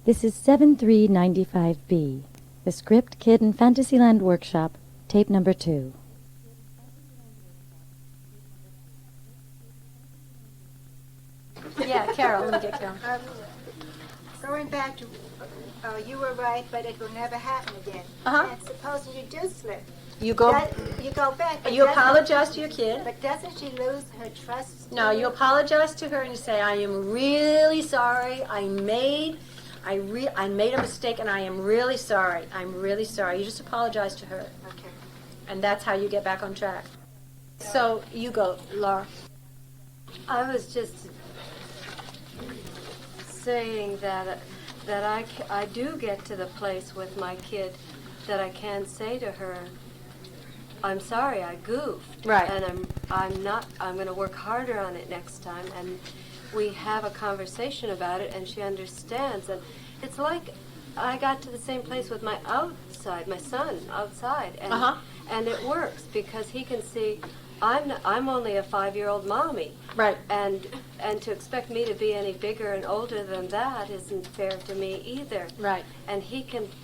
This is 7395B, the Script Kid in Fantasyland Workshop, tape number 2. Yeah, Carol, let me get Carol. Going back to, you were right, but it will never happen again. Uh-huh. And supposing you do slip, You go. you go back. But You doesn't- apologize to your kid. But doesn't she lose her trust? No, you apologize to her and you say, "I am really sorry. I made a mistake, and I am really sorry. I'm really sorry." You just apologize to her, Okay. and that's how you get back on track. So you go, Laura. I was just saying that I do get to the place with my kid that I can say to her, "I'm sorry, I goofed." Right. And I'm going to work harder on it next time. And we have a conversation about it, and she understands. And it's like I got to the same place with my son outside, and Uh-huh. and it works because he can see I'm only a 5-year-old mommy. Right. And to expect me to be any bigger and older than that isn't fair to me either. Right. And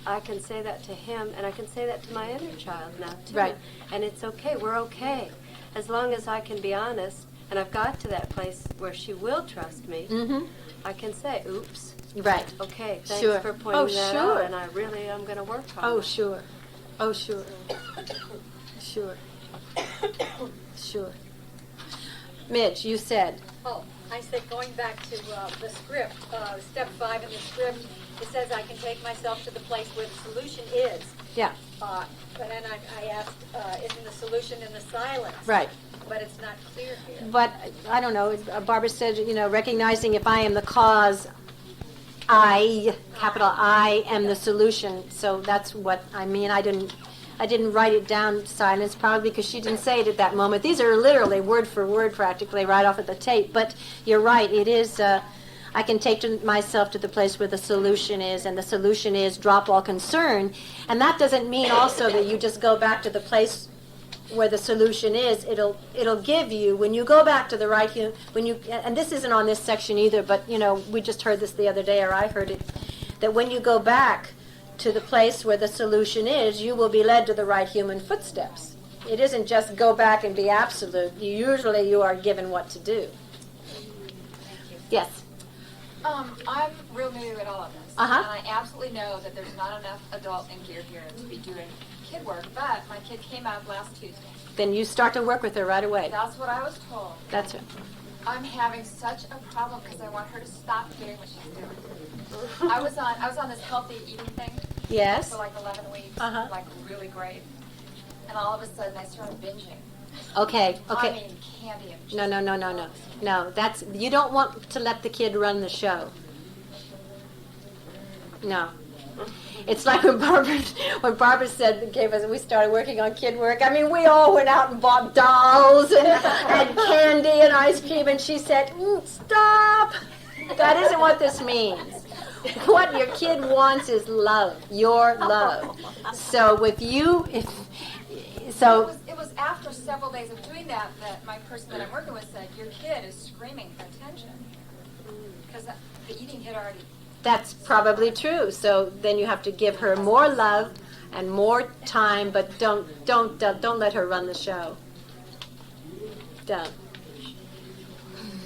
I can say that to him, and I can say that to my inner child now too. Right. And it's okay. We're okay, as long as I can be honest. And I've got to that place where she will trust me. Mm-hmm. I can say, "Oops. Right. Okay. Thanks Sure. for pointing that sure. out." And I really am going to work on Oh, it. sure. Oh, sure. Sure. Sure. Midge, you said. Oh, I said going back to the script, step 5 in the script, it says I can take myself to the place where the solution is. Yeah. But then I asked, isn't the solution in the silence? Right. But it's not clear here. But I don't know. Barbara said, recognizing if I am the cause, I, capital I, am the solution. So that's what I mean. I didn't write it down silence, probably because she didn't say it at that moment. These are literally word for word, practically, right off at the tape. But you're right. It is. I can take myself to the place where the solution is, and the solution is drop all concern. And that doesn't mean also that you just go back to the place where the solution is. It'll give you, when you go back to the right, and this isn't on this section either, but we just heard this the other day, or I heard it, that when you go back to the place where the solution is, you will be led to the right human footsteps. It isn't just go back and be absolute. Usually you are given what to do. Yes. I'm real new at all of this. Uh-huh. And I absolutely know that there's not enough adult in gear here to be doing kid work, but my kid came out last Tuesday. Then you start to work with her right away. That's what I was told. That's it. I'm having such a problem because I want her to stop doing what she's doing. I was on this healthy eating thing Yes. for like 11 weeks, Uh-huh. like really great. And all of a sudden I started binging. Okay. I mean, candy and No. No, that's, you don't want to let the kid run the show. No. It's like when Barbara said, we started working on kid work. I mean, we all went out and bought dolls and candy and ice cream, and she said, "Stop! That isn't what this means. What your kid wants is love, your love." So It was after several days of doing that my person that I'm working with said, "Your kid is screaming for attention." Because the eating had already... That's probably true. So then you have to give her more love and more time, but don't let her run the show. Don't.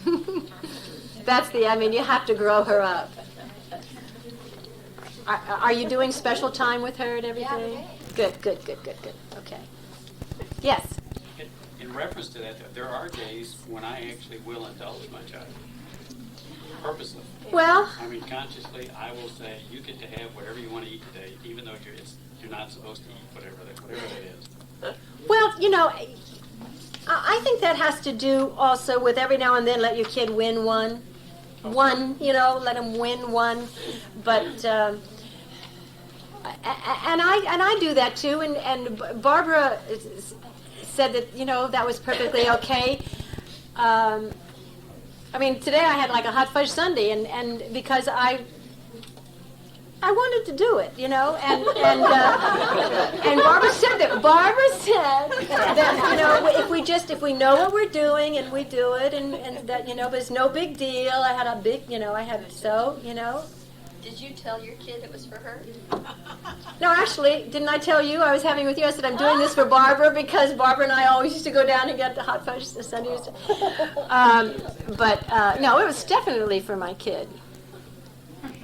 You have to grow her up. Are you doing special time with her and everything? Yeah, Good. Okay. Yes. In reference to that, there are days when I actually will indulge my child. Purposely. Well, I mean, consciously, I will say, you get to have whatever you want to eat today, even though you're not supposed to eat whatever that is. well, I think that has to do also with every now and then let your kid win one. Let him win one. But and I do that too. And Barbara said that that was perfectly okay. Today I had like a hot fudge sundae, and because I wanted to do it, and Barbara said that. If we know what we're doing and we do it, and that but it's no big deal. I had Did you tell your kid it was for her? No, actually, didn't I tell you I was having with you? I said I'm doing this for Barbara because Barbara and I always used to go down and get the hot fudge the Sunday. No, it was definitely for my kid.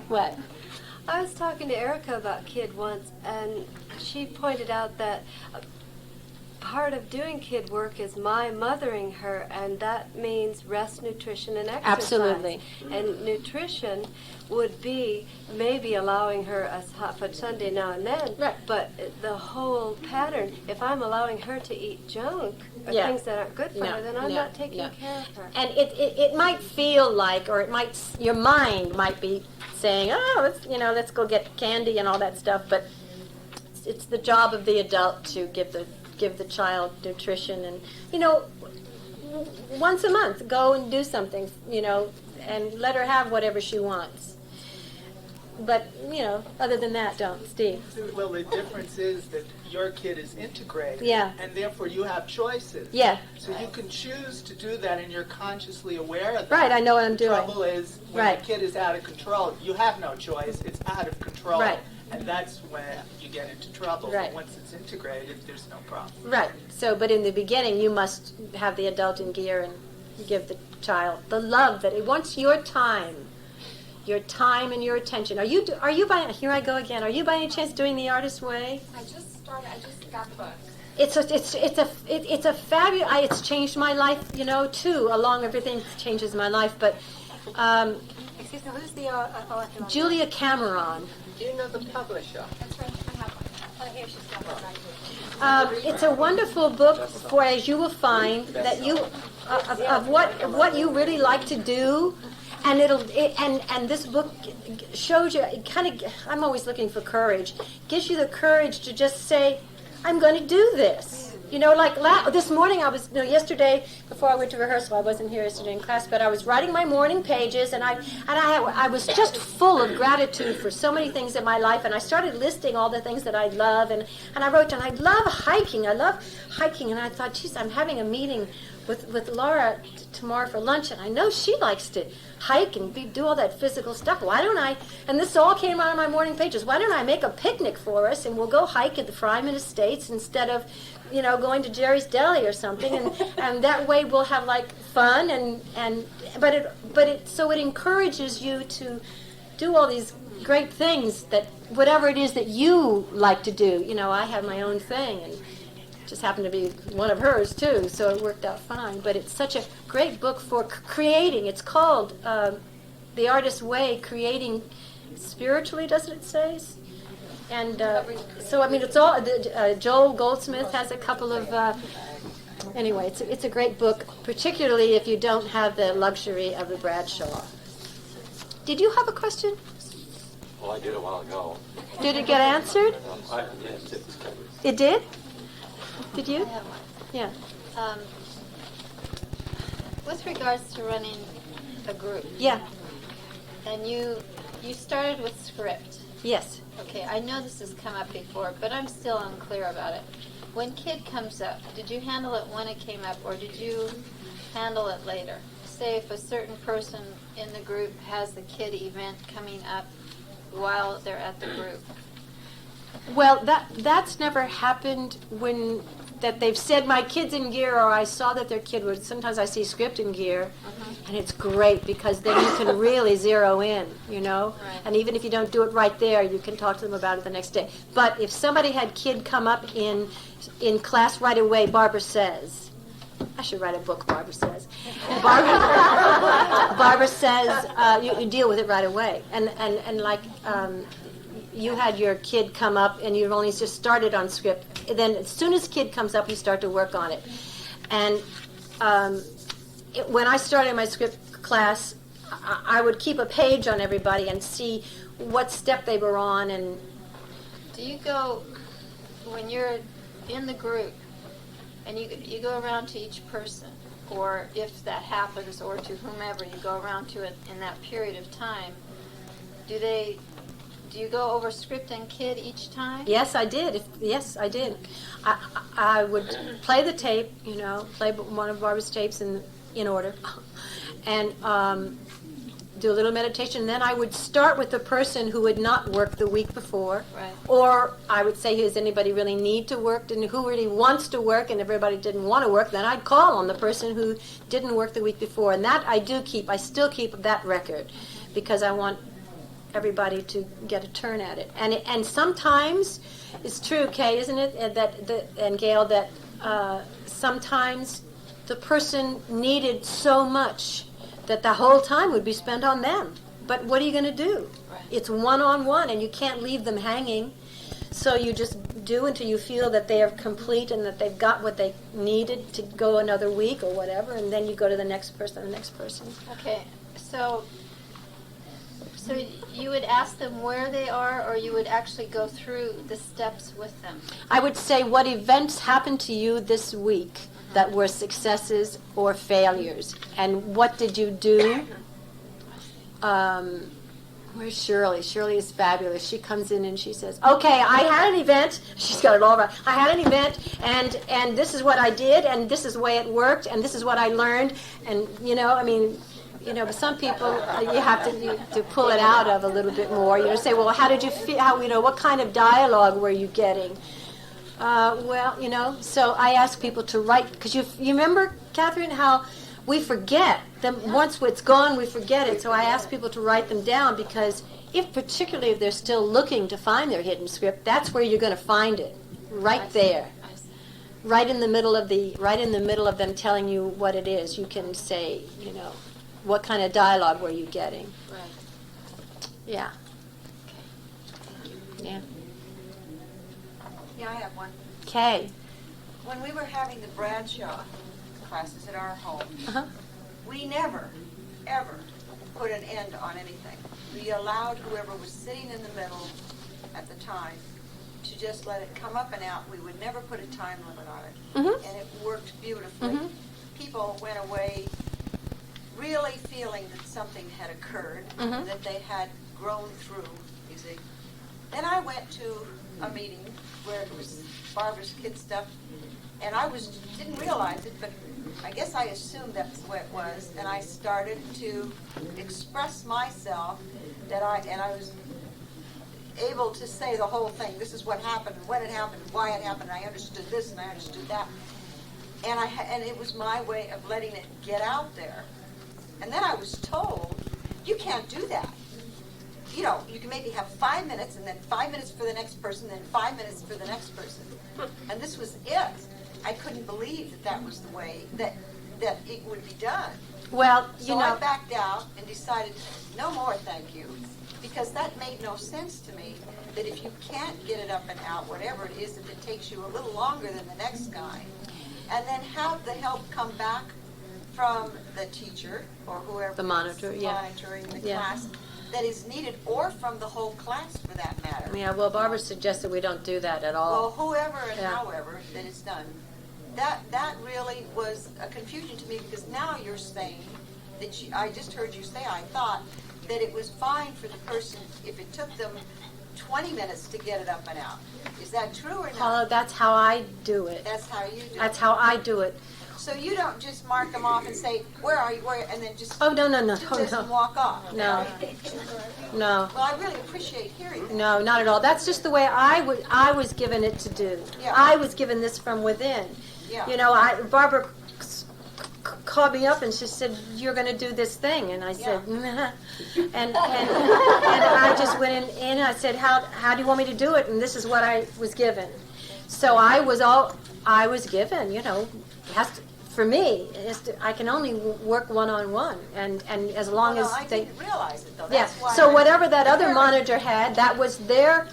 What? I was talking to Erica about kid once, and she pointed out that part of doing kid work is my mothering her, and that means rest, nutrition, and exercise. Absolutely. And nutrition would be maybe allowing her a hot fudge sundae now and then, Right. but the whole pattern, if I'm allowing her to eat junk or Yeah. things that aren't good for her, then I'm not taking care of her. And it might feel like, or it might, your mind might be saying, oh, let's go get candy and all that stuff, but it's the job of the adult to give the child nutrition, and once a month go and do something, and let her have whatever she wants. But other than that, don't. Steve. Well, the difference is that your kid is integrated, Yeah. and therefore you have choices. Yeah. So you can choose to do that, and you're consciously aware of that. Right, I know what I'm The doing. trouble is, when Right. the kid is out of control, you have no choice. It's out of control. Right. And that's when you get into trouble. Right. But once it's integrated, there's no problem. Right. So, but in the beginning, you must have the adult in gear and give the child the love that it wants. Your time and your attention. Are you by? Here I go again. Are you by any chance doing the artist way? I just got the book. It's a fabulous. It's changed my life, too. Along everything changes my life. But Excuse me, who's the author? Julia Cameron. Do you know the publisher? That's right, I have one. Oh, here she's got one right here. It's a wonderful book for, as you will find, that you of what you really like to do, and and this book shows you. It kind of. I'm always looking for courage. Gives you the courage to just say, "I'm going to do this." Like this morning, I was yesterday before I went to rehearsal. I wasn't here yesterday in class, but I was writing my morning pages, and I was just full of gratitude for so many things in my life, and I started listing all the things that I love, and I wrote down, I love hiking, and I thought, geez, I'm having a meeting with Laura tomorrow for lunch, and I know she likes to hike and do all that physical stuff. Why don't I? And this all came out of my morning pages. Why don't I make a picnic for us, and we'll go hike at the Fryman Estates instead of going to Jerry's Deli or something, and that way we'll have like fun but it encourages you to do all these great things, that whatever it is that you like to do. I have my own thing, and it just happened to be one of hers too, so it worked out fine. But it's such a great book for creating. It's called The Artist's Way, Creating Spiritually, doesn't it say? And so, it's all, Joel Goldsmith has a couple of, anyway, it's a great book, particularly if you don't have the luxury of the Bradshaw. Did you have a question? Well, I did a while ago. Did it get answered? Yes, it was covered. It did? Did you? I have one. Yeah. With regards to running a group, Yeah. and you started with script. Yes. Okay, I know this has come up before, but I'm still unclear about it. When kid comes up, did you handle it when it came up, or did you handle it later? Say if a certain person in the group has the kid event coming up while they're at the group. Well, that's never happened that they've said my kid's in gear, or I saw that their kid was. Sometimes I see script in gear, and it's great because then you can really zero in, Right. And even if you don't do it right there, you can talk to them about it the next day. But if somebody had kid come up in class right away, Barbara says, I should write a book, Barbara says. Barbara says, you deal with it right away. And like, you had your kid come up and you've only just started on script. Then as soon as kid comes up, you start to work on it. And when I started my script class, I would keep a page on everybody and see what step they were on. And Do you go, when you're in the group, and you go around to each person, or if that happens, or to whomever you go around to it in that period of time, do you go over script and kid each time? yes, I did. Yes, I did. I would play the tape, play one of Barbara's tapes in order, and do a little meditation. Then I would start with the person who had not worked the week before. Right. Or I would say, does anybody really need to work, and who really wants to work, and everybody didn't want to work, then I'd call on the person who didn't work the week before. And that I do keep. I still keep that record because I want everybody to get a turn at it. And sometimes it's true, Kay, isn't it, and Gail, that sometimes the person needed so much that the whole time would be spent on them. But what are you going to do? Right. It's one-on-one, and you can't leave them hanging. So you just do until you feel that they are complete and that they've got what they needed to go another week or whatever, and then you go to the next person, the next person. Okay, so you would ask them where they are, or you would actually go through the steps with them? I would say, what events happened to you this week that were successes or failures? And what did you do? Where's Shirley? Shirley is fabulous. She comes in and she says, okay, I had an event. She's got it all right. I had an event, and this is what I did, and this is the way it worked, and this is what I learned. And, but some people you have to pull it out of a little bit more. Say, well, how did you feel? What kind of dialogue were you getting? So I ask people to write, because you remember, Catherine, how we forget them. Once it's gone, we forget it. So I ask people to write them down, because particularly if they're still looking to find their hidden script, that's where you're going to find it, right there, right in the middle of them telling you what it is. You can say, what kind of dialogue were you getting? Right. Yeah. Yeah. Yeah, I have one. Okay. When we were having the Bradshaw classes at our home, we never, ever put an end on anything. We allowed whoever was sitting in the middle at the time to just let it come up and out. We would never put a time limit on it. And it worked beautifully. People went away really feeling that something had occurred, that they had grown through, you see. Then I went to a meeting where it was Barbara's kid stuff, and I didn't realize it, but I guess I assumed that's the way it was, and I started to express myself and I was able to say the whole thing. This is what happened, and when it happened, and why it happened, and I understood this and I understood that. And it was my way of letting it get out there. And then I was told, you can't do that. You can maybe have 5 minutes, and then 5 minutes for the next person, then 5 minutes for the next person. And this was it. I couldn't believe that was the way that it would be done. Well, So I backed out and decided, no more, thank you. Because that made no sense to me, that if you can't get it up and out, whatever it is, if it takes you a little longer than the next guy, and then have the help come back from the teacher or whoever the monitor, monitoring the class that is needed, or from the whole class for that matter. Yeah, well, Barbara suggested we don't do that at all. Well, whoever and however that it's done, that really was a confusion to me, because now you're saying that I just heard you say, I thought that it was fine for the person if it took them 20 minutes to get it up and out. Is that true or not? Paula, that's how I do it. That's how you do it. That's how I do it. So you don't just mark them off and say, where are you, and then just no, do this and walk off. No. Well, I really appreciate hearing that. No, not at all. That's just the way I was given it to do. Yeah. I was given this from within. Yeah. Barbara called me up and she said, you're going to do this thing. And I said, nah. And I just went in and I said, how do you want me to do it? And this is what I was given. So I was given, for me, I can only work one-on-one, and as long as I they... didn't realize it, though. Yeah, That's why so whatever that other monitor had, that was their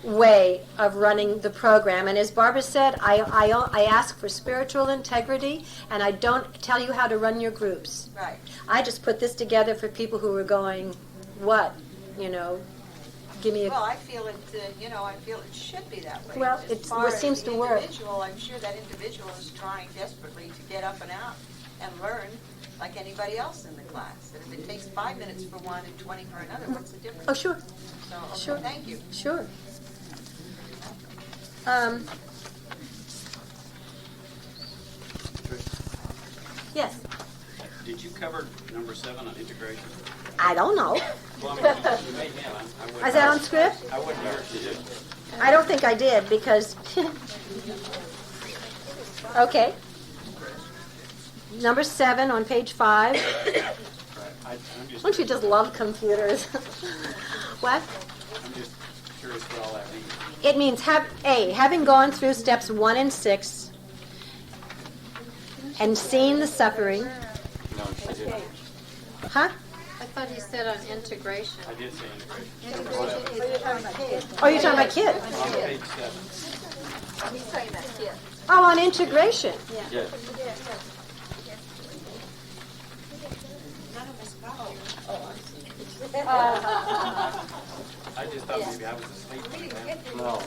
way of running the program. And as Barbara said, I ask for spiritual integrity, and I don't tell you how to run your groups. Right. I just put this together for people who are going, what, give me a... Well, I feel it should be that way. Well, As it seems to work. I'm sure that individual is trying desperately to get up and out and learn like anybody else in the class. And if it takes 5 minutes for one and 20 for another, what's the difference? Oh, sure. So, okay, Sure. thank you. Sure. Yes. Did you cover number 7 on integration? I don't know. Well, I mean, you may have. I wouldn't- Is that on script? I wouldn't know if you did. I don't think I did because. Okay. Number 7 on page 5. I'm just, Don't you just love computers? What? I'm just curious what all that means. It means having gone through steps 1 and 6 and seen the suffering. No, she didn't. Huh? I thought he said on integration. I did say integration. Oh, you're talking about kids. On page 7. He's talking about kids. Oh, on integration. Yes. I just thought maybe I was asleep. No.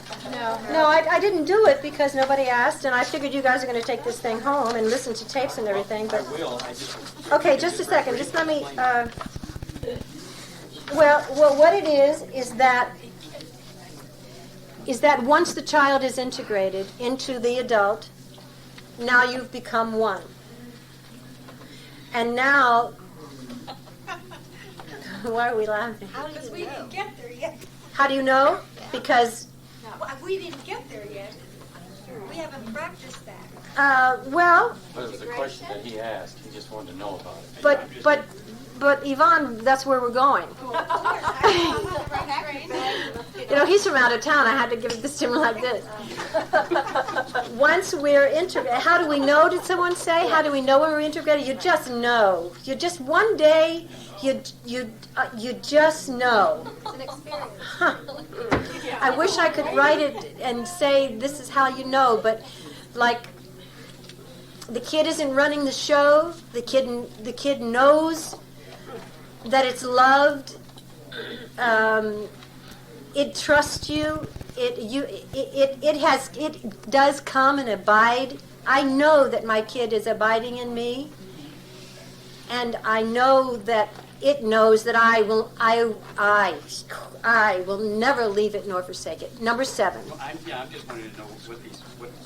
No, I didn't do it because nobody asked, and I figured you guys are going to take this thing home and listen to tapes and everything. I But will. I just. okay, just a second. Just let me. Well, what it is that once the child is integrated into the adult, now you've become one. And now, why are we laughing? Because we didn't get there yet. How do you know? Because, Well, we didn't get there yet. We haven't practiced that. well, But it was a question that he asked. He just wanted to know about it. but Yvonne, that's where we're going. You know, he's from out of town. I had to give this to him like this. Once we're integrated, how do we know, did someone say? How do we know when we're integrated? You just know. You just, one day, you just know. It's an experience. Huh. I wish I could write it and say this is how you know, but like the kid isn't running the show. The kid knows that it's loved. It trusts you. It does come and abide. I know that my kid is abiding in me, and I know that it knows that I will never leave it nor forsake it. Number 7. Well, I'm just wanting to know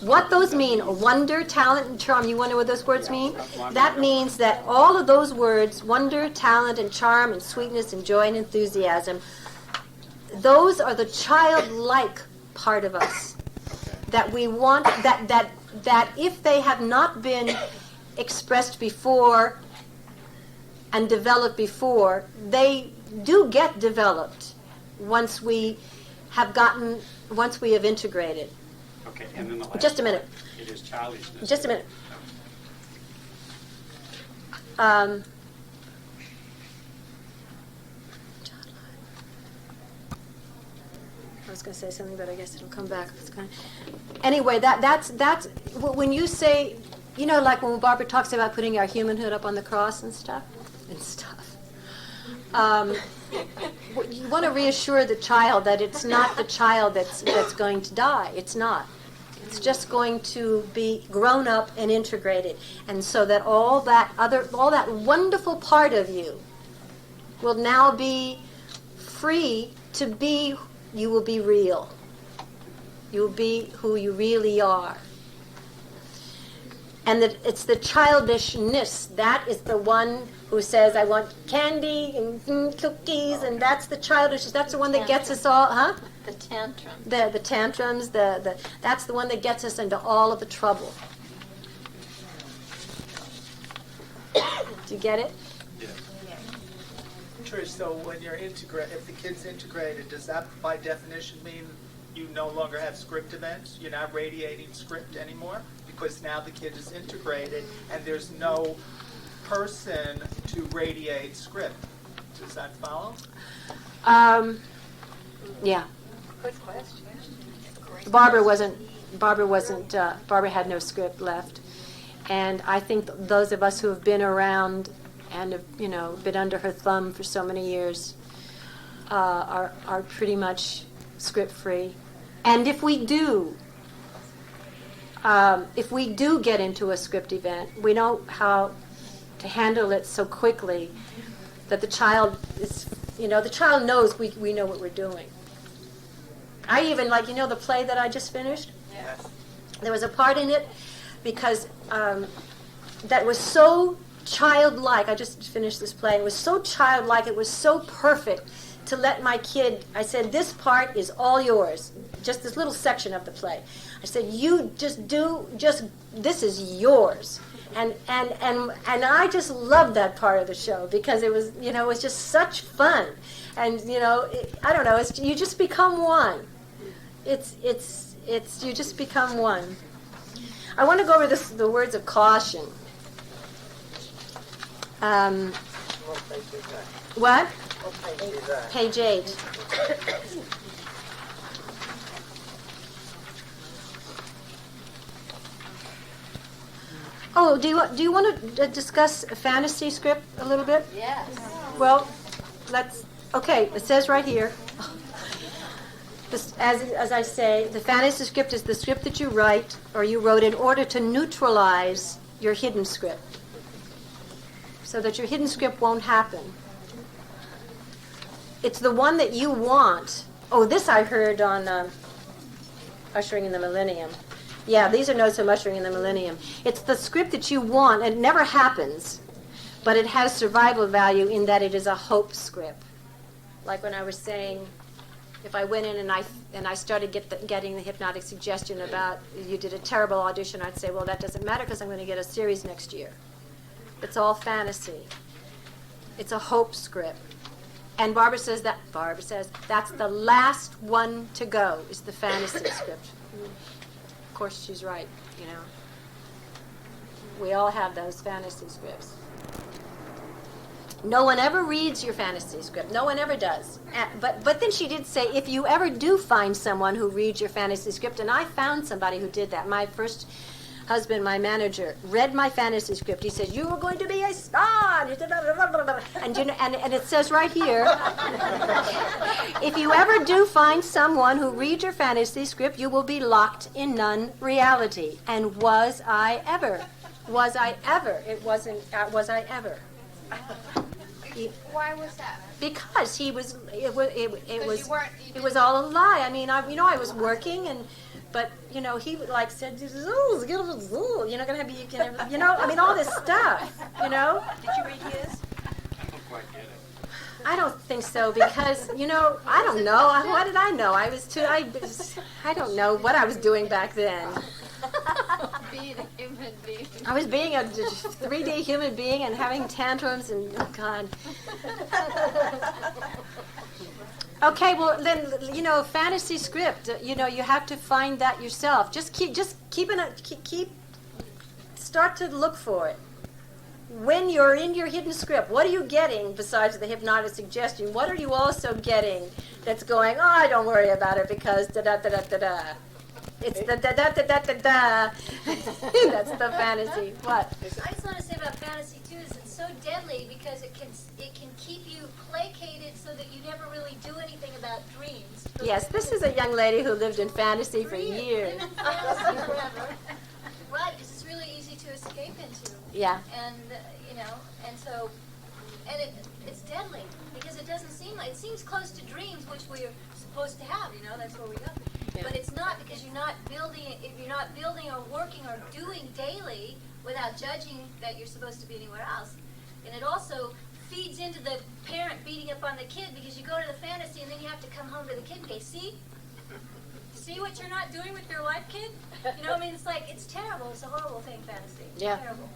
What those mean, wonder, talent, and charm. You wonder what those words mean? That means that all of those words, wonder, talent, and charm, and sweetness, and joy, and enthusiasm, those are the childlike part of us that we want, that if they have not been expressed before and developed before, they do get developed once we have integrated. Okay, and then the last Just a minute. part, it is childishness. Just a minute. I was going to say something, but I guess it'll come back. Anyway, that's when you say, you know, like when Barbara talks about putting our humanhood up on the cross and stuff. You want to reassure the child that it's not the child that's going to die. It's not. It's just going to be grown up and integrated, and so that all that wonderful part of you will now be free to be. You will be real. You will be who you really are. And that it's the childishness that is the one who says, "I want candy and cookies," and that's the childishness. That's the one that gets us all, huh? The tantrum. The tantrums. That's the one that gets us into all of the trouble. Do you get it? Trish, so when you're if the kid's integrated, does that by definition mean you no longer have script events? You're not radiating script anymore? Because now the kid is integrated and there's no person to radiate script. Does that follow? Yeah. Good question. Barbara had no script left. And I think those of us who have been around and have, been under her thumb for so many years are pretty much script free. And if we do get into a script event, we know how to handle it so quickly that the child is, the child knows we know what we're doing. I even, the play that I just finished? Yes. There was a part in it because that was so childlike. I just finished this play. It was so childlike. It was so perfect to let my kid, I said, this part is all yours. Just this little section of the play. I said, you this is yours. And I just loved that part of the show because it was, it was just such fun. And, I don't know, you just become one. You just become one. I want to go over the words of caution. What? Page 8. Oh, do you want to discuss a fantasy script a little bit? Yes. Well, okay, it says right here, as I say, the fantasy script is the script that you write or you wrote in order to neutralize your hidden script so that your hidden script won't happen. It's the one that you want. Oh, this I heard on Ushering in the Millennium. Yeah, these are notes from Ushering in the Millennium. It's the script that you want. It never happens, but it has survival value in that it is a hope script. Like when I was saying, if I went in and I started getting the hypnotic suggestion about you did a terrible audition, I'd say, well, that doesn't matter because I'm going to get a series next year. It's all fantasy. It's a hope script. And Barbara says that's the last one to go is the fantasy script. Of course, she's right, We all have those fantasy scripts. No one ever reads your fantasy script. No one ever does. But then she did say, if you ever do find someone who reads your fantasy script, and I found somebody who did that. My first husband, my manager, read my fantasy script. He said, you are going to be a star. And it says right here, if you ever do find someone who reads your fantasy script, you will be locked in non-reality. And was I ever? Was I ever? It wasn't, was I ever? Why was that? Because it was all a lie. I mean, I was working but he said, gonna have all this stuff, Did you read his? I don't quite get it. I don't think so because, I don't know. What did I know? I don't know what I was doing back then. Being a human being. I was being a 3D human being and having tantrums and, oh, God. Okay, well, then, fantasy script, you have to find that yourself. Start to look for it. When you're in your hidden script, what are you getting besides the hypnotic suggestion? What are you also getting that's going, oh, don't worry about it because da-da-da-da-da-da. It's the da-da-da-da-da-da. That's the fantasy. What? I just want to say about fantasy, too, is it's so deadly because it can keep you placated so that you never really do anything about dreams. Yes, this is a young lady who lived in fantasy for years. Live in fantasy forever. Right, because it's really easy to escape into. Yeah. And, it's deadly because it doesn't seem like, it seems close to dreams, which we're supposed to have, that's where we go. Yeah. But it's not because you're not building or working or doing daily without judging that you're supposed to be anywhere else. And it also feeds into the parent beating up on the kid because you go to the fantasy and then you have to come home to the kid and go, see what you're not doing with your life, kid? It's terrible. It's a horrible thing, fantasy. It's terrible.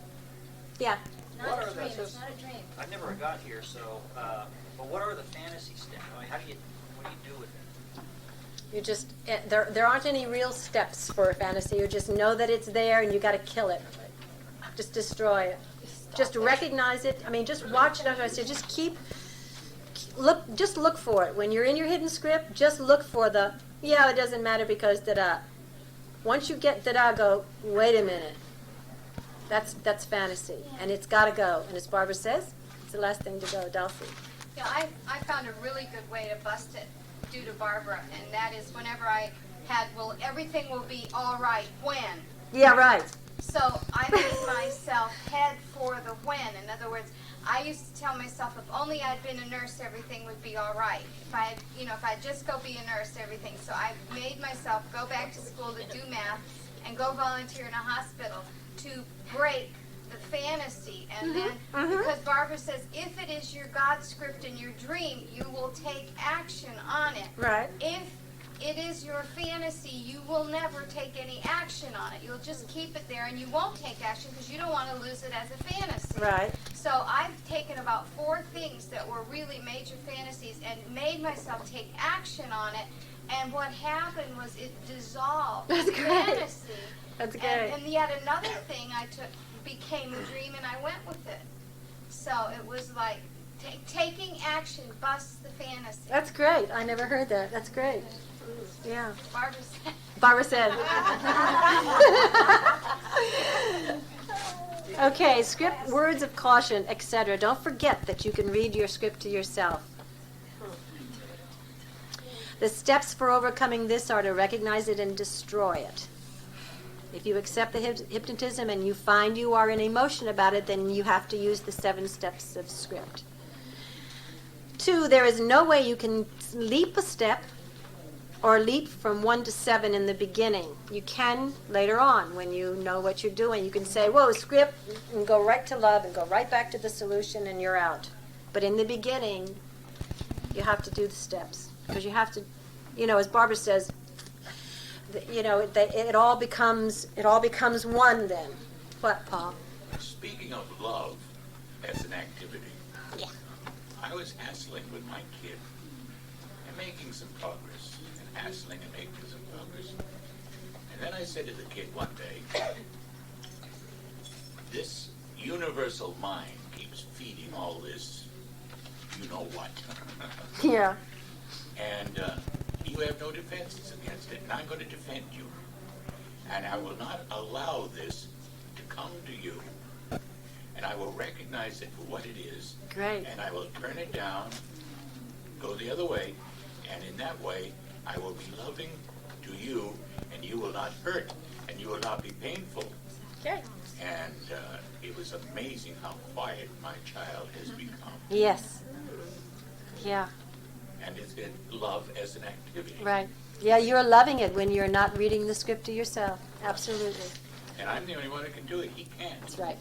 Yeah. Not a dream. It's not a dream. I never got here, but what are the fantasy steps? What do you do with it? You just, there aren't any real steps for a fantasy. You just know that it's there and you got to kill it. Just destroy it. Just recognize it. Just watch it. I say, just look for it. When you're in your hidden script, just look for it doesn't matter because da-da. Once you get da-da, go, wait a minute. That's fantasy. And it's got to go. And as Barbara says, it's the last thing to go. Dulcie. Yeah, I found a really good way to bust it due to Barbara, and that is whenever I had, everything will be all right when. Yeah, right. So I made myself head for the when. In other words, I used to tell myself if only I'd been a nurse, everything would be all right. If I'd just go be a nurse, everything. So I made myself go back to school to do math and go volunteer in a hospital to break the fantasy, and then because Barbara says if it is your God script in your dream, you will take action on it. Right. If it is your fantasy, you will never take any action on it. You'll just keep it there, and you won't take action because you don't want to lose it as a fantasy. Right. So I've taken about 4 things that were really major fantasies and made myself take action on it. And what happened was it dissolved. That's the great. Fantasy. That's great. And yet another thing I took became a dream, and I went with it. So it was like taking action busts the fantasy. That's great. I never heard that. That's great. Yeah. Barbara said. Okay, script, words of caution, etc. Don't forget that you can read your script to yourself. The steps for overcoming this are to recognize it and destroy it. If you accept the hypnotism and you find you are in emotion about it, then you have to use the 7 steps of script. 2, there is no way you can leap a step or leap from 1 to 7 in the beginning. You can later on when you know what you're doing. You can say, whoa, script, and go right to love and go right back to the solution and you're out. But in the beginning, you have to do the steps. Because you have to, as Barbara says, it all becomes one then. What, Paul? Speaking of love as an activity, yeah. I was hassling with my kid and making some progress, and hassling and making some progress. And then I said to the kid one day, this universal mind keeps feeding all this, you know what. Yeah. And you have no defenses against it, and I'm going to defend you. And I will not allow this to come to you. And I will recognize it for what it is. Great. And I will turn it down, go the other way, and in that way, I will be loving to you, and you will not hurt, and you will not be painful. Okay. And it was amazing how quiet my child has become. Yes. Yeah. And it's love as an activity. Right. Yeah, you're loving it when you're not reading the script to yourself. Absolutely. And I'm the only one that can do it. He can't. That's right.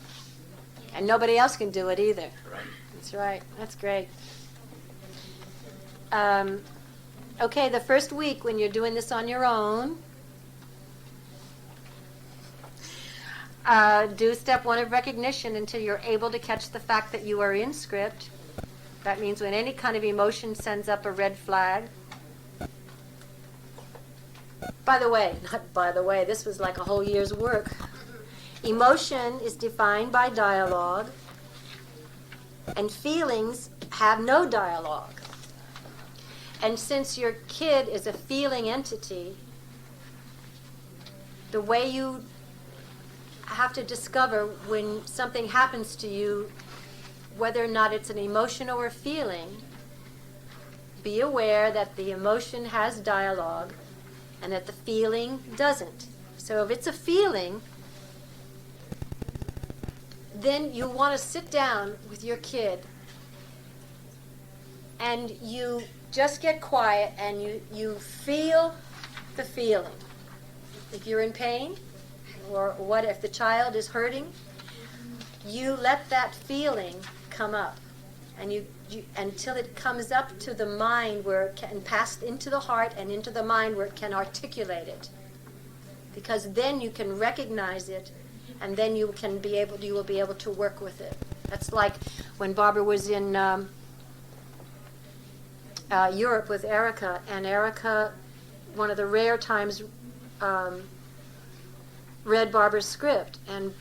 And nobody else can do it either. Right. That's right. That's great. Okay, the first week when you're doing this on your own, do step 1 of recognition until you're able to catch the fact that you are in script. That means when any kind of emotion sends up a red flag. Not by the way, this was like a whole year's work. Emotion is defined by dialogue, and feelings have no dialogue. And since your kid is a feeling entity, the way you have to discover when something happens to you, whether or not it's an emotion or a feeling, be aware that the emotion has dialogue and that the feeling doesn't. So if it's a feeling, then you want to sit down with your kid and you just get quiet and you feel the feeling. If you're in pain, or what if the child is hurting, you let that feeling come up, and you until it comes up to the mind where it can pass into the heart and into the mind where it can articulate it. Because then you can recognize it, and then you will be able to work with it. That's like when Barbara was in Europe with Erica, and Erica, one of the rare times, read Barbara's script, and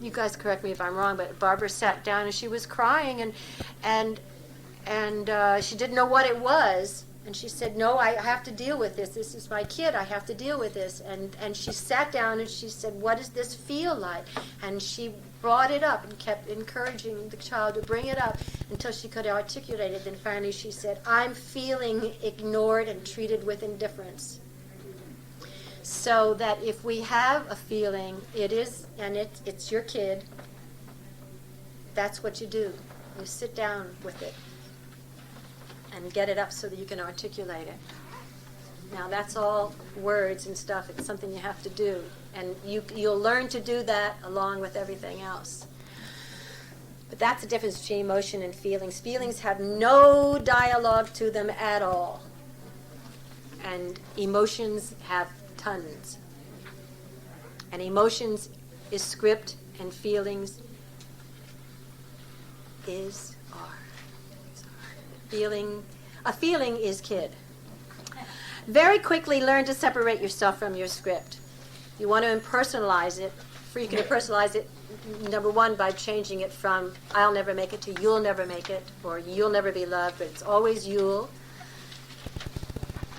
you guys correct me if I'm wrong, but Barbara sat down and she was crying, and she didn't know what it was, and she said, "No, I have to deal with this. This is my kid. I have to deal with this." And she sat down and she said, "What does this feel like?" And she brought it up and kept encouraging the child to bring it up until she could articulate it. Then finally she said, "I'm feeling ignored and treated with indifference." So that if we have a feeling, it's your kid, that's what you do. You sit down with it and get it up so that you can articulate it. Now that's all words and stuff. It's something you have to do. And you'll learn to do that along with everything else. But that's the difference between emotion and feelings. Feelings have no dialogue to them at all. And emotions have tons. And emotions is script, and feelings are. A feeling is kid. Very quickly learn to separate yourself from your script. You want to impersonalize it. You can impersonalize it, number one, by changing it from I'll never make it to you'll never make it, or you'll never be loved, but it's always you'll.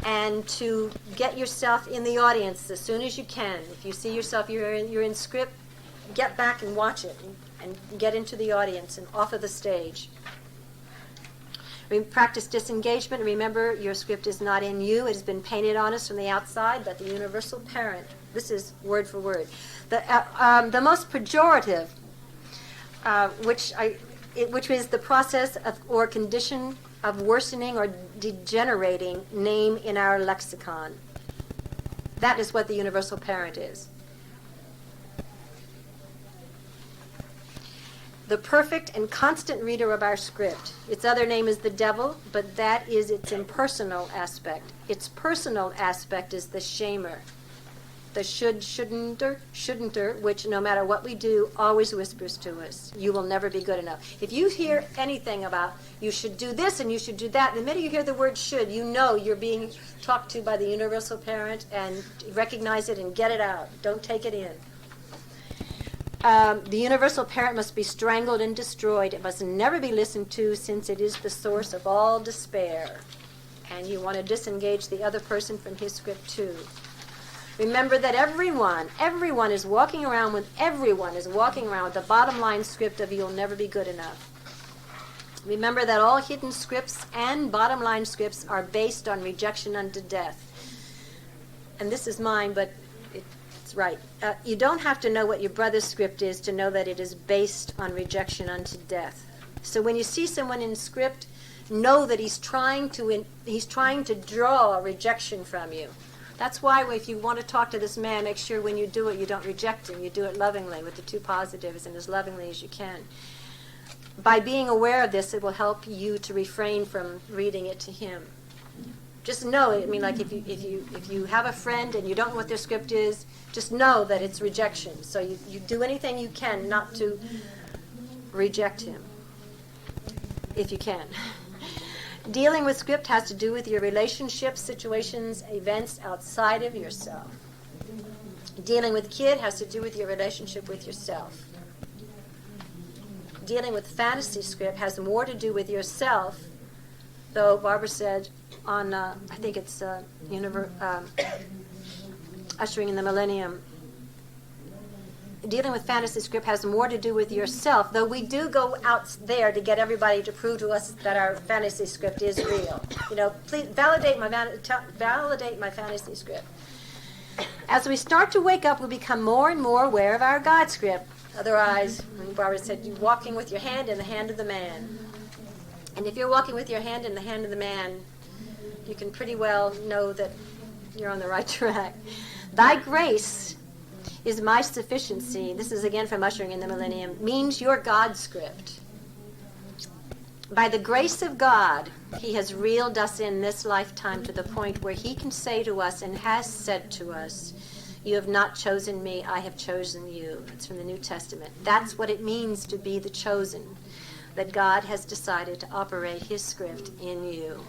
And to get yourself in the audience as soon as you can. If you see yourself, you're in script, get back and watch it and get into the audience and off of the stage. Practice disengagement. Remember, your script is not in you. It has been painted on us from the outside, but the universal parent. This is word for word. The most pejorative, which is the process of or condition of worsening or degenerating name in our lexicon. That is what the universal parent is. The perfect and constant reader of our script. Its other name is the devil, but that is its impersonal aspect. Its personal aspect is the shamer. The shouldn'ter, which no matter what we do, always whispers to us, you will never be good enough. If you hear anything about you should do this and you should do that, the minute you hear the word should, you know you're being talked to by the universal parent, and recognize it and get it out. Don't take it in. The universal parent must be strangled and destroyed. It must never be listened to, since it is the source of all despair. And you want to disengage the other person from his script too. Remember that everyone is walking around with the bottom line script of you'll never be good enough. Remember that all hidden scripts and bottom line scripts are based on rejection unto death. And this is mine, but it's right. You don't have to know what your brother's script is to know that it is based on rejection unto death. So when you see someone in script, know that he's trying to draw rejection from you. That's why if you want to talk to this man, make sure when you do it, you don't reject him. You do it lovingly with the two positives and as lovingly as you can. By being aware of this, it will help you to refrain from reading it to him. Just know it. I mean, like if you have a friend and you don't know what their script is, just know that it's rejection. So you do anything you can not to reject him, if you can. Dealing with script has to do with your relationships, situations, events outside of yourself. Dealing with kid has to do with your relationship with yourself. Dealing with fantasy script has more to do with yourself, though Barbara said on, I think it's Ushering in the Millennium, dealing with fantasy script has more to do with yourself, though we do go out there to get everybody to prove to us that our fantasy script is real. You know, please validate my fantasy script. As we start to wake up, we become more and more aware of our God script. Otherwise, Barbara said, you're walking with your hand in the hand of the man. And if you're walking with your hand in the hand of the man, you can pretty well know that you're on the right track. Thy grace is my sufficiency. This is again from Ushering in the Millennium. Means your God script. By the grace of God, he has reeled us in this lifetime to the point where he can say to us and has said to us, you have not chosen me, I have chosen you. It's from the New Testament. That's what it means to be the chosen, that God has decided to operate his script in you.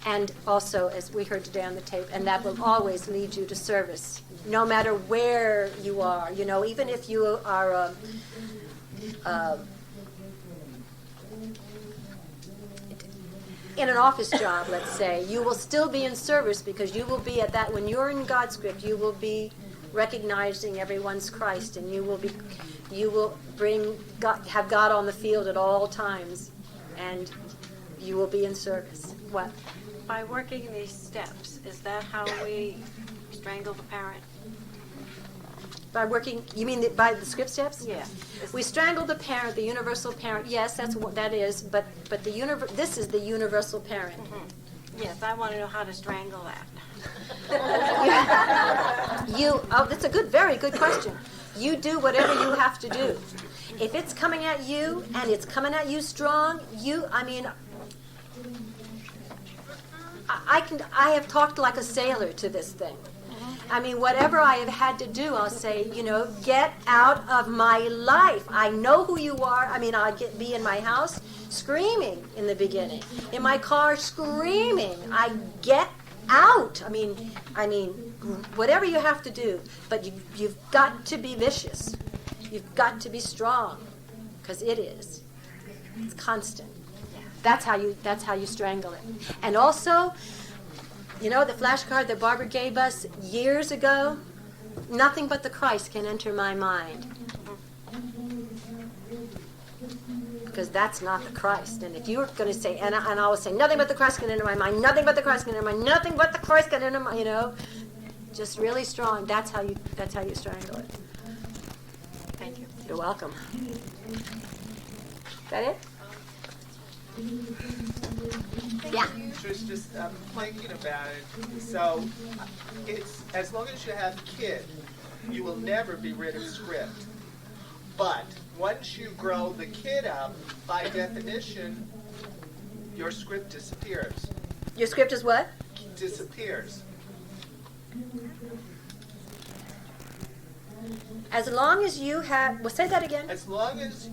And also, as we heard today on the tape, and that will always lead you to service, no matter where you are. You know, even if you are in an office job, let's say, you will still be in service, because you will be at that, when you're in God's script, you will be recognizing everyone's Christ, and you will bring God, have God on the field at all times, and you will be in service. What? By working these steps, is that how we strangle the parent? By working, you mean by the script steps? Yeah. We strangle the parent, the universal parent. Yes, that's what that is. But this is the universal parent. Mm-hmm. Yes, I want to know how to strangle that. That's a very good question. You do whatever you have to do. If it's coming at you and it's coming at you strong, I have talked like a sailor to this thing. I mean, whatever I have had to do, I'll say, get out of my life. I know who you are. I mean, I'd be in my house screaming in the beginning, in my car screaming. I get out. I mean, whatever you have to do, but you've got to be vicious. You've got to be strong, because it is. It's constant. That's how you strangle it. And also, the flashcard that Barbara gave us years ago, nothing but the Christ can enter my mind. Because that's not the Christ. And if you're going to say, and I will say, nothing but the Christ can enter my mind, nothing but the Christ can enter my mind, nothing but the Christ can enter my, just really strong. That's how you strangle it. Thank you. You're welcome. Is that it? Yeah. Just thinking about it. So, it's as long as you have a kid, you will never be rid of script. But once you grow the kid up, by definition, your script disappears. Your script is what? Disappears. As long as you have, say that again. As long as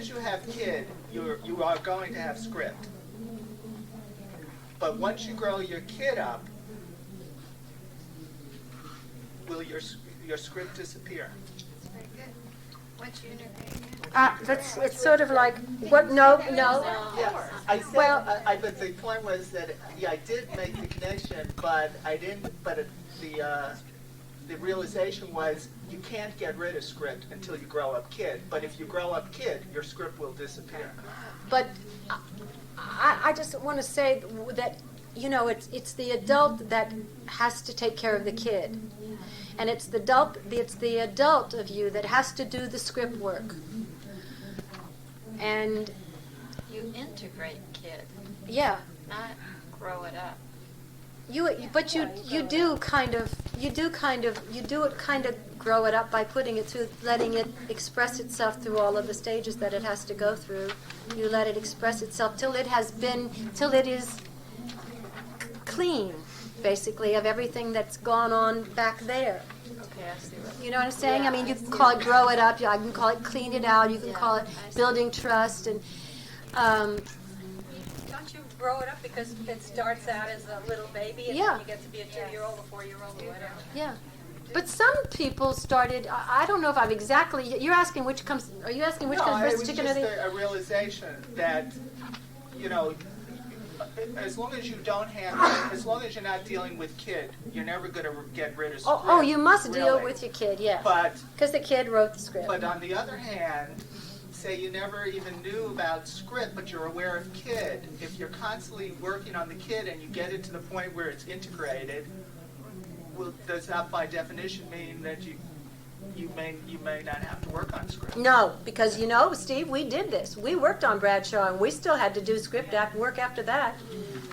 you have kid, you are going to have script. But once you grow your kid up, will your script disappear? Very good. What's your It's sort of like what? No. Yeah, I said. But the point was that I did make the connection, but I didn't. But the realization was you can't get rid of script until you grow up kid. But if you grow up kid, your script will disappear. But I just want to say that it's the adult that has to take care of the kid, and it's the adult of you that has to do the script work. And you integrate kid. Yeah. Not grow it up. You do it kind of grow it up by putting it through, letting it express itself through all of the stages that it has to go through. You let it express itself till it is clean, basically, of everything that's gone on back there. Okay, I see what. You know what I'm saying? I mean, you can call it grow it up. I can call it clean it out. You can call it building trust and. Don't you grow it up because it starts out as a little baby and then you get to be a 2-year-old, a 4-year-old, or whatever? Yeah. But some people started, I don't know if I've exactly, you're asking which comes, are you asking which comes first, chicken or the... No, it was just a realization that, as long as you don't have, as long as you're not dealing with kid, you're never going to get rid of script. Oh, you must deal with your kid, yeah. Because the kid wrote the script. But on the other hand, say you never even knew about script, but you're aware of kid. If you're constantly working on the kid and you get it to the point where it's integrated, well, does that by definition mean that you may not have to work on script? No, because Steve, we did this. We worked on Bradshaw, and we still had to do script work after that.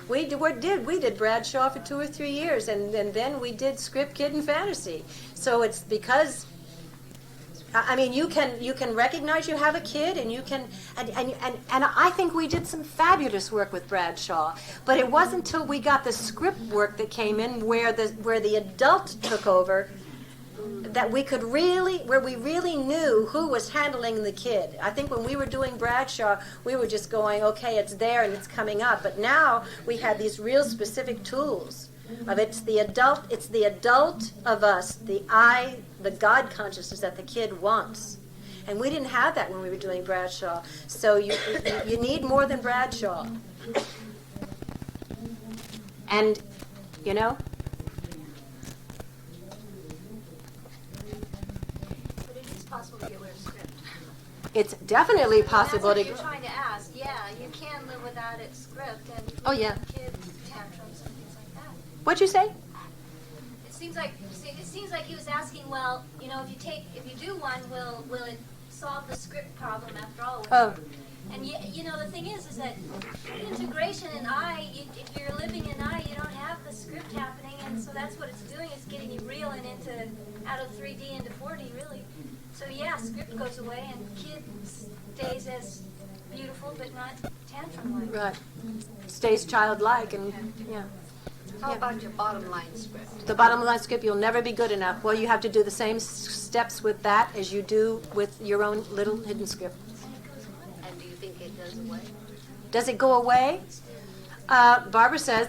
We did Bradshaw for 2 or 3 years, and then we did script, kid, and fantasy. So it's because. I mean, you can recognize you have a kid, and you can, and I think we did some fabulous work with Bradshaw. But it wasn't until we got the script work that came in where the adult took over that we really knew who was handling the kid. I think when we were doing Bradshaw, we were just going, okay, it's there and it's coming up. But now we had these real specific tools. It's the adult of us, the God consciousness that the kid wants. And we didn't have that when we were doing Bradshaw. So you need more than Bradshaw. And, But it is possible to get rid of script. It's definitely possible That's to... what you're trying to ask. Yeah, you can live without its script and kids tantrums and things like that. What'd you say? It seems like he was asking. Well, if you do one, will it solve the script problem after all. Oh. And you know, the thing is that integration in I, if you're living in I, you don't have the script happening, and so that's what it's doing. It's getting you reeling out of 3D into 4D, really. So yeah, script goes away, and kid stays as beautiful, but not tantrum-like. Right. Stays childlike, and yeah. How about your bottom line script? The bottom line script, you'll never be good enough. Well, you have to do the same steps with that as you do with your own little hidden script. And do you think it goes away? Does it go away? Barbara says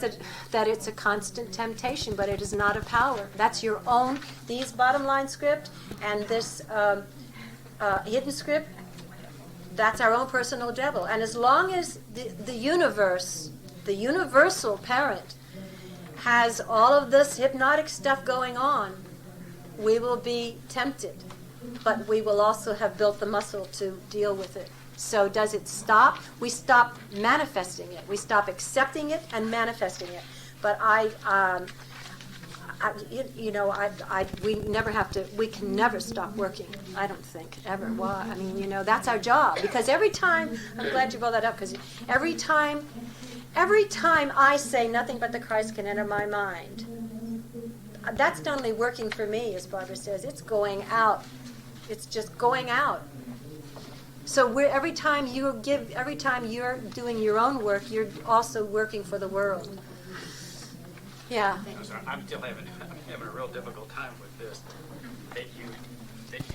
that it's a constant temptation, but it is not a power. That's your own, these bottom line script and this hidden script, that's our own personal devil. And as long as the universe, the universal parent, has all of this hypnotic stuff going on, we will be tempted. But we will also have built the muscle to deal with it. So does it stop? We stop manifesting it. We stop accepting it and manifesting it. But we never have to. We can never stop working. I don't think ever. Why? I mean, that's our job. Because every time, I'm glad you brought that up. Because every time I say nothing but the Christ can enter my mind, that's not only working for me, as Barbara says. It's going out. It's just going out. So every time you're doing your own work, you're also working for the world. Yeah. I'm still having a real difficult time with this. That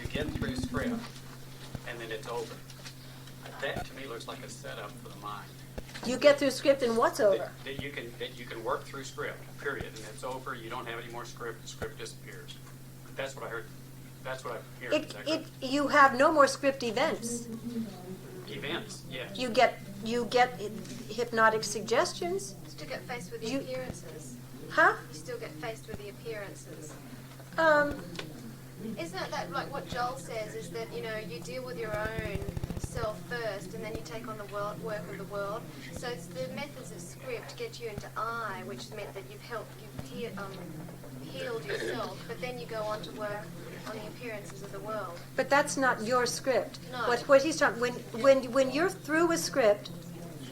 you get through script and then it's over. That to me looks like a setup for the mind. You get through script and what's over? That you can work through script, period, and it's over. You don't have any more script. The script disappears. That's what I heard. That's what I'm hearing. You have no more script events. Events, yes. You get hypnotic suggestions. You still get faced with the appearances. Huh? You still get faced with the appearances. Isn't that like what Joel says, is that, you deal with your own self first and then you take on the work of the world. So it's the methods of script get you into I, which meant that you've healed yourself, but then you go on to work on the appearances of the world. But that's not your script. No. What he's talking, when you're through with script,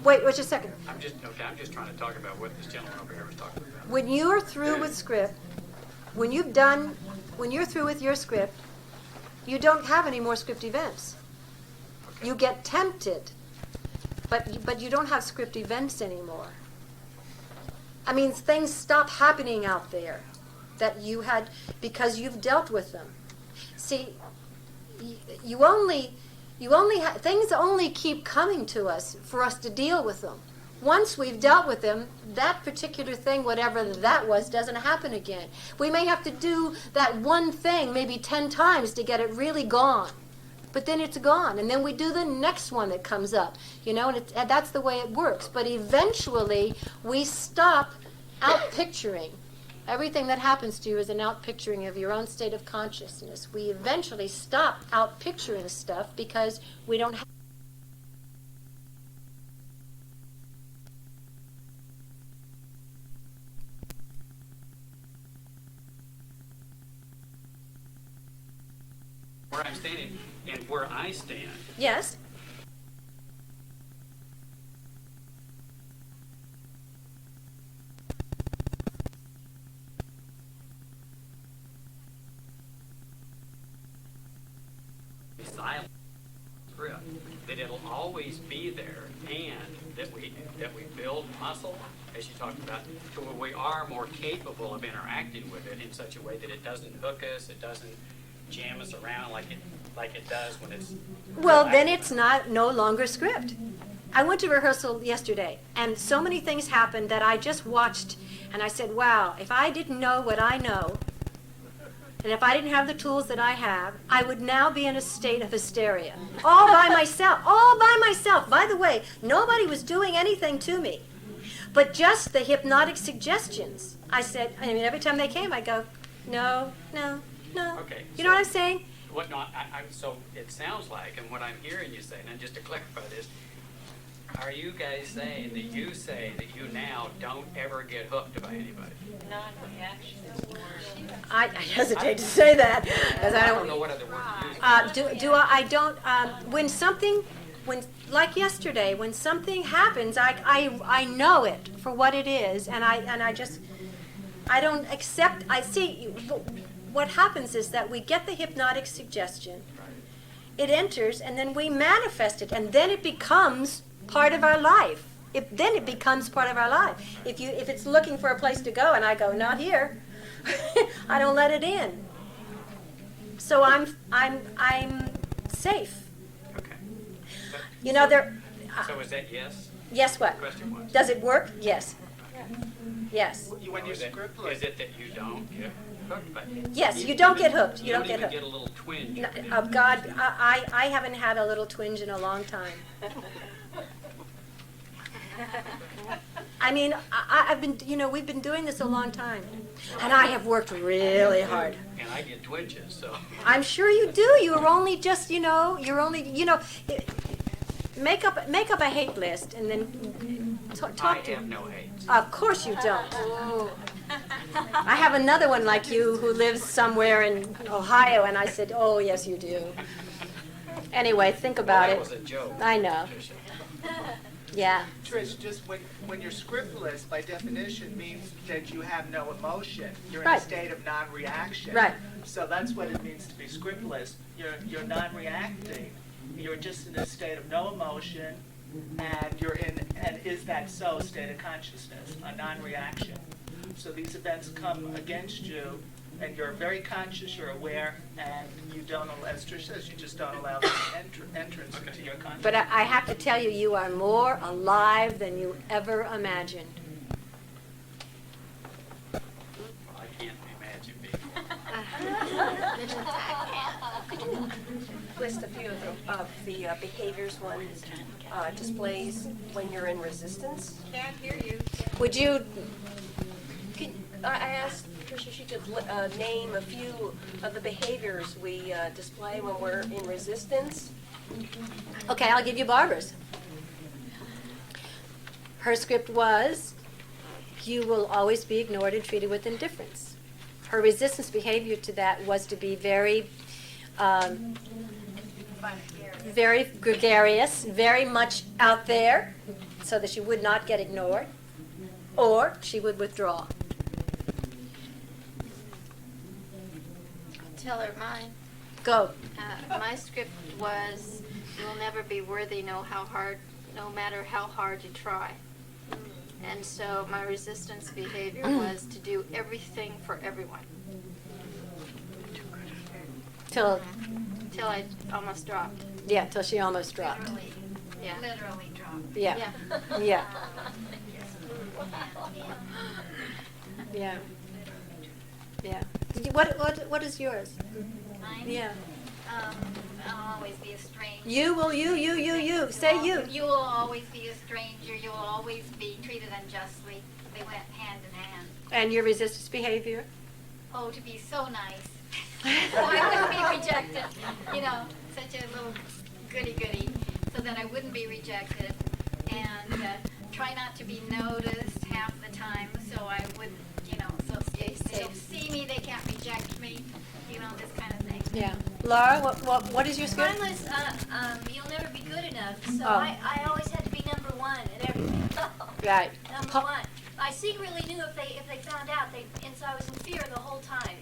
wait just a second. I'm just trying to talk about what this gentleman over here was talking about. When you're through with script, when you're through with your script, you don't have any more script events. Okay. You get tempted, but you don't have script events anymore. I mean, things stop happening out there that you had because you've dealt with them. See, things only keep coming to us for us to deal with them. Once we've dealt with them, that particular thing, whatever that was, doesn't happen again. We may have to do that one thing maybe 10 times to get it really gone. But then it's gone, and then we do the next one that comes up, and that's the way it works. But eventually, we stop out-picturing. Everything that happens to you is an out-picturing of your own state of consciousness. We eventually stop out-picturing stuff because we don't have. Where I'm standing and where I stand. Yes. Silent script, that it'll always be there, and that we build muscle, as you talked about, to where we are more capable of interacting with it in such a way that it doesn't hook us, it doesn't jam us around like it does when it's. Well, then it's no longer script. I went to rehearsal yesterday, and so many things happened that I just watched, and I said, "Wow! If I didn't know what I know." And if I didn't have the tools that I have, I would now be in a state of hysteria. All by myself. All by myself. By the way, nobody was doing anything to me. But just the hypnotic suggestions. Every time they came, I go, no. Okay. You know what I'm saying? So it sounds like, and what I'm hearing you say, and just to clarify this, Are you guys saying that you say that you now don't ever get hooked by anybody? Non-reaction. I hesitate to say that because I I don't. don't know what other word to use. I don't, when, like yesterday, when something happens, I know it for what it is, and I don't accept, I see, what happens is that we get the hypnotic suggestion, it enters, and then we manifest it, and then it becomes part of our life. Then it becomes part of our life. If it's looking for a place to go, and I go, not here, I don't let it in. So I'm safe. Okay. You know, So is that yes? yes, what? Question was. Does it work? Yes. Yes. When you're scriptless. Is it that you don't get hooked by it? Yes, you don't get hooked. You don't get even hooked. get a little twinge. No, oh God, I haven't had a little twinge in a long time. I mean, I've been, we've been doing this a long time, and I have worked really hard. And I get twinges, so. I'm sure you do. You're only just, make up a hate list and then talk to. I have no hate. Of course you don't. I have another one like you who lives somewhere in Ohio, and I said, oh, yes, you do. Anyway, think about That it. was a joke. I know. Patricia. Yeah. Trish, just when you're scriptless, by definition, means that you have no emotion. You're in Right. a state of non-reaction. Right. So that's what it means to be scriptless. You're non-reacting. You're just in a state of no emotion, and you're in an is that so state of consciousness, a non-reaction. So these events come against you, and you're very conscious, you're aware, and you don't, as Trish says, you just don't allow the entrance into your consciousness. But I have to tell you, you are more alive than you ever imagined. I can't imagine being Could you list a few of the behaviors one displays when you're in resistance? Can't hear you. Would you? I asked Patricia if she could name a few of the behaviors we display when we're in resistance. Okay, I'll give you Barbara's. Her script was, you will always be ignored and treated with indifference. Her resistance behavior to that was to be very gregarious, very much out there, so that she would not get ignored, or she would withdraw. Tell her mine. Go. My script was, you'll never be worthy, no matter how hard you try. And so my resistance behavior was to do everything for everyone. Till I almost dropped. Yeah, till she almost dropped. Literally. Yeah. Literally dropped. Yeah. Yeah. Yeah. Yeah. What is yours? Mine? Yeah. I'll always be a stranger. You. Say you. You will always be a stranger. You will always be treated unjustly. They went hand in hand. And your resistance behavior? Oh, to be so nice. So I wouldn't be rejected. Such a little goody-goody, so that I wouldn't be rejected. And try not to be noticed half the time, so I wouldn't, so they'll see me, they can't reject me, this kind of thing. Yeah. Laura, what is your script? Mine was, you'll never be good enough, so Oh. I always had to be number one at everything. Right. Number one. I secretly knew if they found out, and so I was in fear the whole time.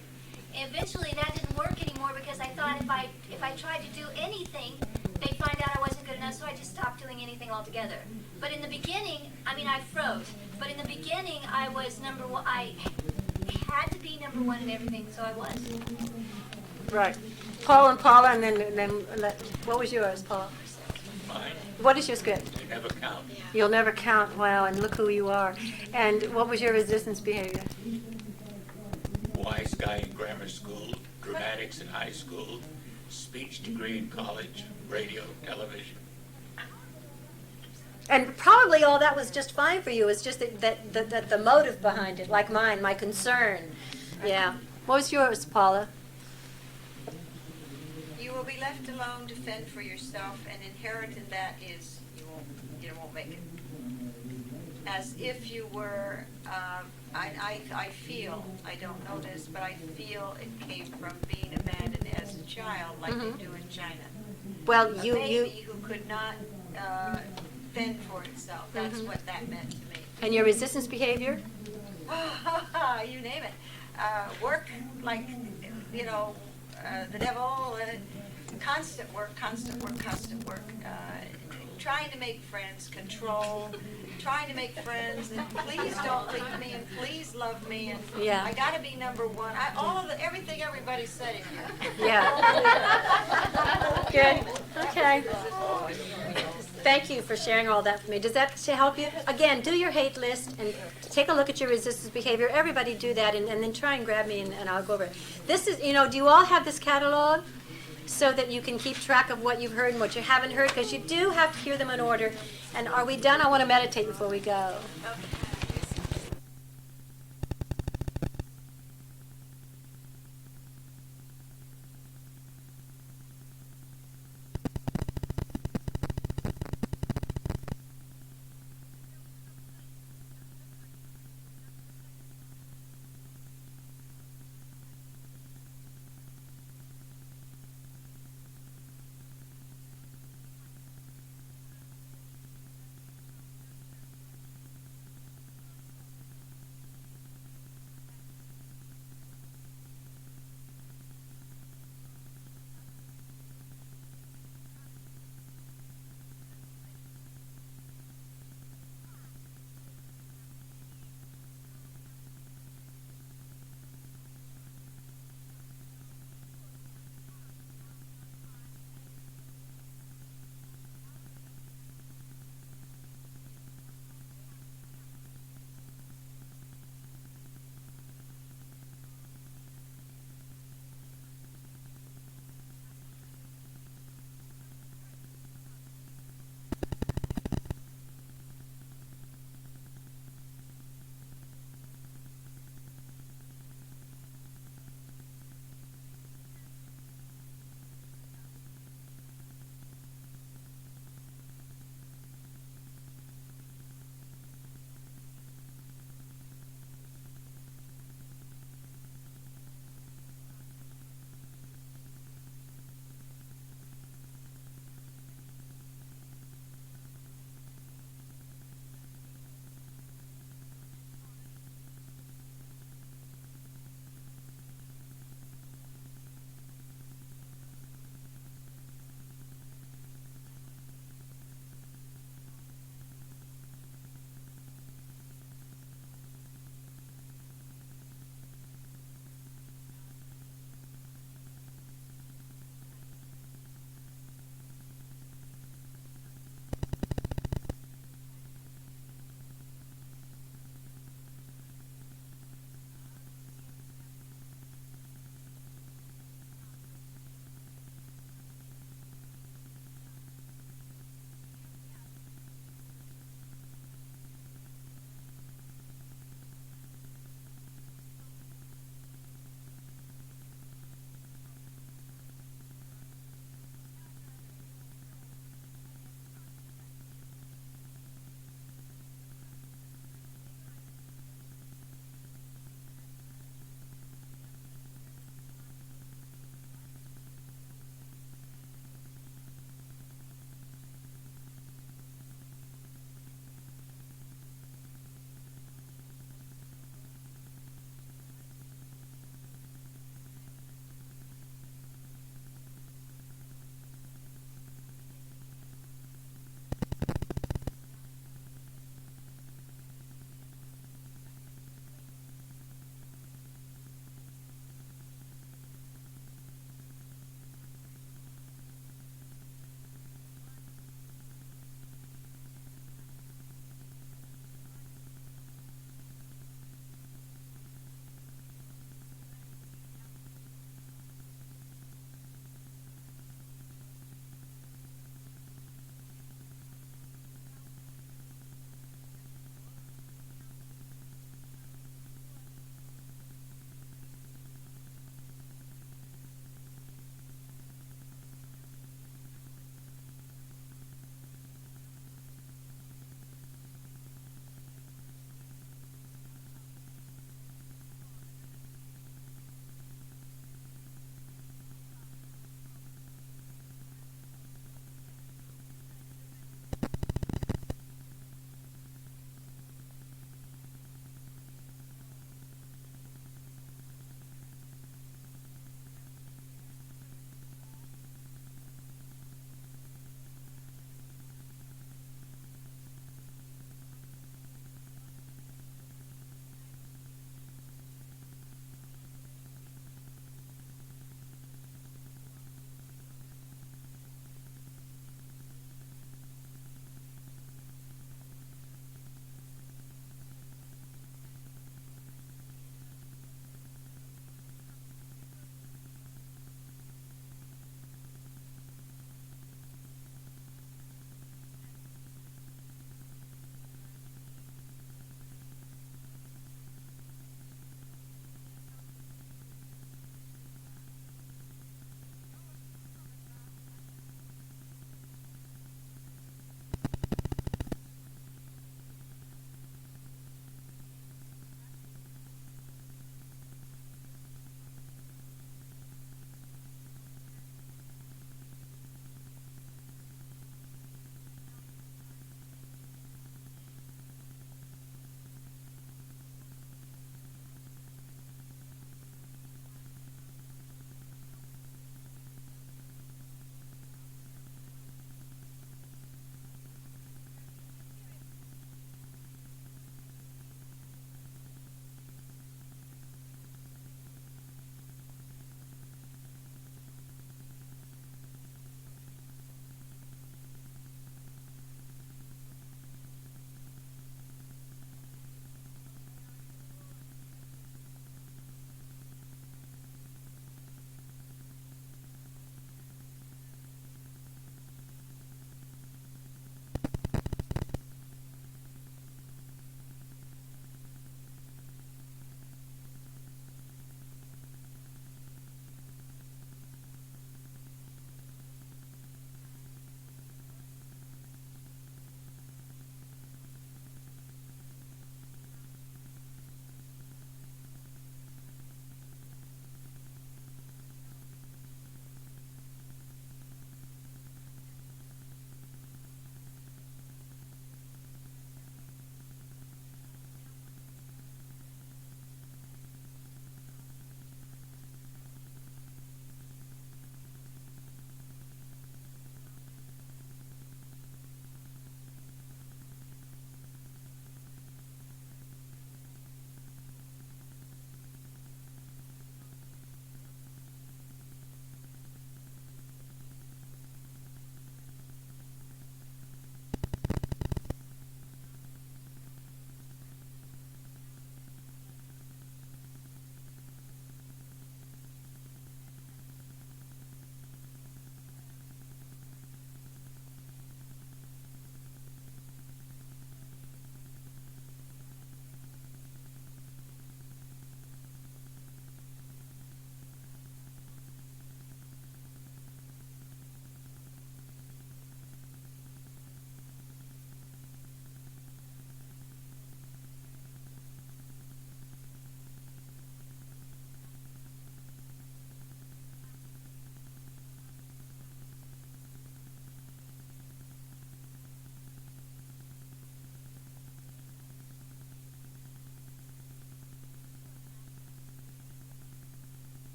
Eventually, that didn't work anymore because I thought if I tried to do anything, they'd find out I wasn't good enough, so I just stopped doing anything altogether. But in the beginning, I froze. But in the beginning, I was number one. I had to be number one in everything, so I was. Right. Paul and Paula, and then what was yours, Paul? Mine, What is your script? you never count. You'll never count. Wow, and look who you are. And what was your resistance behavior? Wise guy in grammar school, dramatics in high school, speech degree in college, radio, television. And probably all that was just fine for you. It's just that the motive behind it, like mine, my concern. Yeah. What was yours, Paula? You will be left alone to fend for yourself, and inherent in that is you won't make it. As if you were, I feel, I don't know this, but I feel it came from being abandoned as a child, like they do in China. Well, A baby who could not fend for itself. That's what that meant to me. And your resistance behavior? You name it. Work like, the devil. Constant work. Trying to make friends, control. Trying to make friends, and please don't leave me, and please love me, and Yeah. I got to be number one. Everything everybody said in here. Yeah. Good. Okay. Thank you for sharing all that for me. Does that help you? Again, do your hate list and take a look at your resistance behavior. Everybody do that, and then try and grab me, and I'll go over it. This is, do you all have this catalog so that you can keep track of what you've heard and what you haven't heard? Because you do have to hear them in order. And are we done? I want to meditate before we go.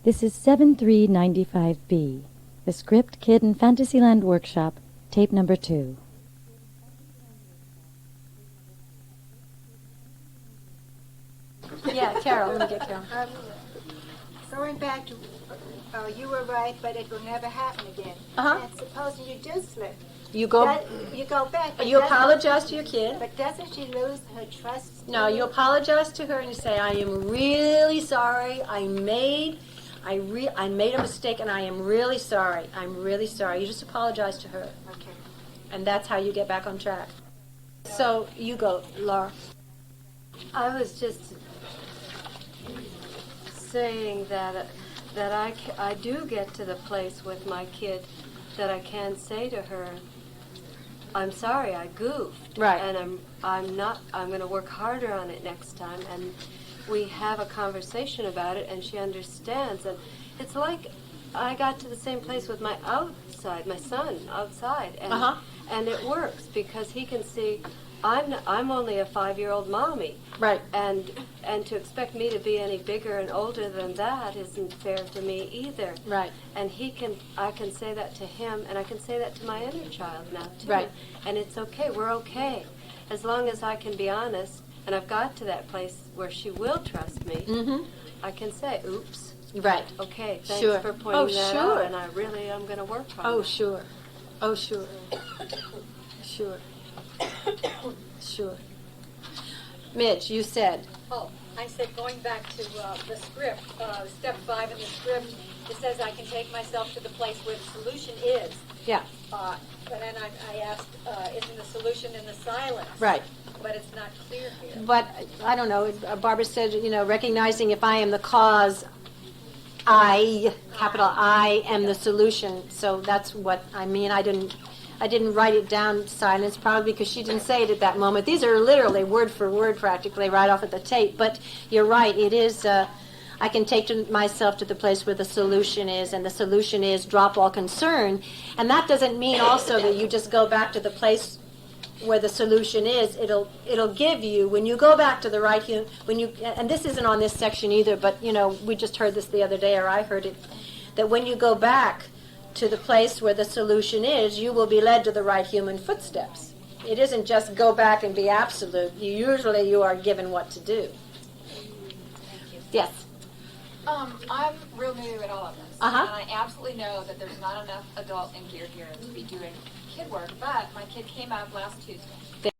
This is 7395B, the Script Kid in Fantasyland Workshop, tape number 2. Yeah, Carol, let me get Carol. Going back to, you were right, but it will never happen again. Uh-huh. And supposing you do slip, You go, you go back. but you doesn't- apologize to your kid. But doesn't she lose her trust? No, you apologize to her and you say, I am really sorry. I made a mistake and I am really sorry. I'm really sorry. You just apologize to her. Okay. And that's how you get back on track. So you go, Laura. I was just saying that I do get to the place with my kid that I can say to her, I'm sorry, I goofed. Right. And I'm going to work harder on it next time. And we have a conversation about it, and she understands. And it's like I got to the same place with my son outside. And, and it works because he can see I'm only a 5-year-old mommy. Right. And to expect me to be any bigger and older than that isn't fair to me either. Right. And I can say that to him, and I can say that to my inner child now too. Right. And it's okay. We're okay, as long as I can be honest. And I've got to that place where she will trust me. Mm-hmm. I can say, "Oops." Right. Okay. Thanks Sure. for pointing that sure. out. And I really am going to work on Oh, it. sure. Oh, sure. Sure. Sure. Midge, you said. Oh, I said going back to the script, step 5 in the script, it says I can take myself to the place where the solution is. Yeah. But then I asked, isn't the solution in the silence? Right. But it's not clear here. But I don't know. Barbara said, recognizing if I am the cause, I, capital I, am the solution. So that's what I mean. I didn't write it down silence, probably because she didn't say it at that moment. These are literally word for word, practically, right off of the tape. But you're right. It is. I can take myself to the place where the solution is, and the solution is drop all concern. And that doesn't mean also that you just go back to the place where the solution is. It'll give you, when you go back to the right, and this isn't on this section either, but we just heard this the other day, or I heard it, that when you go back to the place where the solution is, you will be led to the right human footsteps. It isn't just go back and be absolute. Usually you are given what to do. Yes. I'm real new at all of this. Uh-huh. And I absolutely know that there's not enough adult in gear here to be doing kid work, but my kid came up last Tuesday.